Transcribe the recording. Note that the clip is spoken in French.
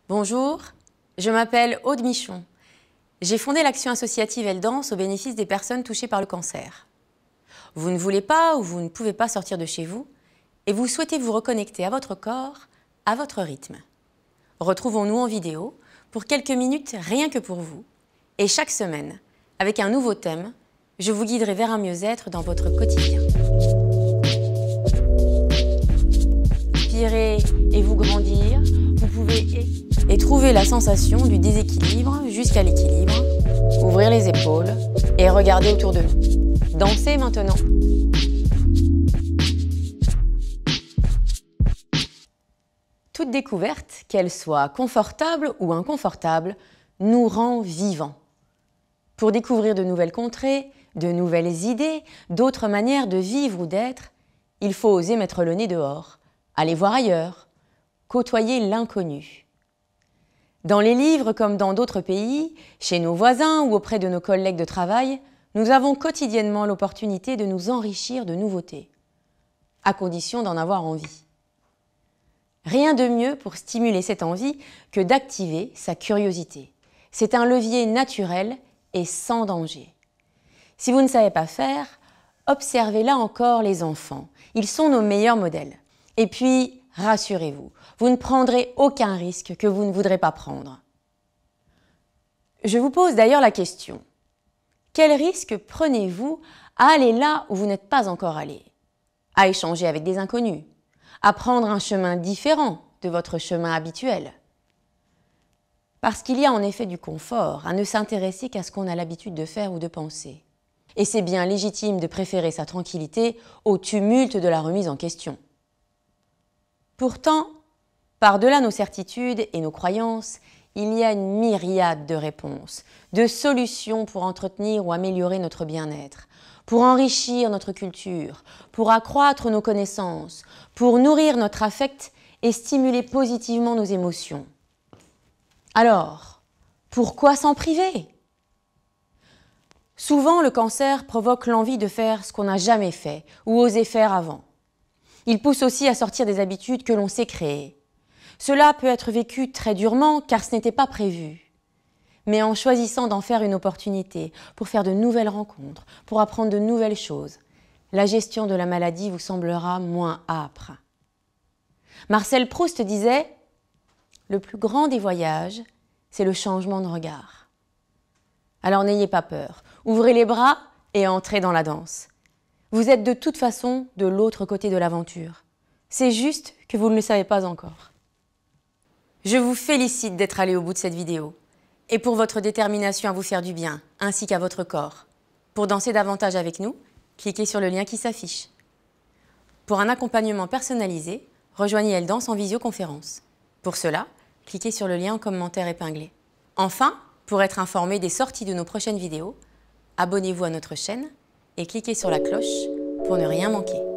Bonjour, je m'appelle Aude Michon. J'ai fondé l'action associative Elle Danse au bénéfice des personnes touchées par le cancer. Vous ne voulez pas ou vous ne pouvez pas sortir de chez vous et vous souhaitez vous reconnecter à votre corps, à votre rythme. Retrouvons-nous en vidéo pour quelques minutes rien que pour vous et chaque semaine, avec un nouveau thème, je vous guiderai vers un mieux-être dans votre quotidien. Inspirez et vous grandir, vous pouvez et trouver la sensation du déséquilibre jusqu'à l'équilibre, ouvrir les épaules et regarder autour de nous. Dansez maintenant. Toute découverte, qu'elle soit confortable ou inconfortable, nous rend vivants. Pour découvrir de nouvelles contrées, de nouvelles idées, d'autres manières de vivre ou d'être, il faut oser mettre le nez dehors, aller voir ailleurs, côtoyer l'inconnu. Dans les livres comme dans d'autres pays, chez nos voisins ou auprès de nos collègues de travail, nous avons quotidiennement l'opportunité de nous enrichir de nouveautés, à condition d'en avoir envie. Rien de mieux pour stimuler cette envie que d'activer sa curiosité. C'est un levier naturel et sans danger. Si vous ne savez pas faire, observez là encore les enfants. Ils sont nos meilleurs modèles. Et puis, rassurez-vous, vous ne prendrez aucun risque que vous ne voudrez pas prendre. Je vous pose d'ailleurs la question. Quel risque prenez-vous à aller là où vous n'êtes pas encore allé? À échanger avec des inconnus? À prendre un chemin différent de votre chemin habituel? Parce qu'il y a en effet du confort à ne s'intéresser qu'à ce qu'on a l'habitude de faire ou de penser. Et c'est bien légitime de préférer sa tranquillité au tumulte de la remise en question. Pourtant, par-delà nos certitudes et nos croyances, il y a une myriade de réponses, de solutions pour entretenir ou améliorer notre bien-être, pour enrichir notre culture, pour accroître nos connaissances, pour nourrir notre affect et stimuler positivement nos émotions. Alors, pourquoi s'en priver? Souvent, le cancer provoque l'envie de faire ce qu'on n'a jamais fait ou osé faire avant. Il pousse aussi à sortir des habitudes que l'on s'est créées. Cela peut être vécu très durement car ce n'était pas prévu. Mais en choisissant d'en faire une opportunité pour faire de nouvelles rencontres, pour apprendre de nouvelles choses, la gestion de la maladie vous semblera moins âpre. Marcel Proust disait « Le plus grand des voyages, c'est le changement de regard ». Alors n'ayez pas peur, ouvrez les bras et entrez dans la danse. Vous êtes de toute façon de l'autre côté de l'aventure. C'est juste que vous ne le savez pas encore. Je vous félicite d'être allé au bout de cette vidéo et pour votre détermination à vous faire du bien, ainsi qu'à votre corps. Pour danser davantage avec nous, cliquez sur le lien qui s'affiche. Pour un accompagnement personnalisé, rejoignez Elle Danse en visioconférence. Pour cela, cliquez sur le lien en commentaire épinglé. Enfin, pour être informé des sorties de nos prochaines vidéos, abonnez-vous à notre chaîne et cliquez sur la cloche pour ne rien manquer.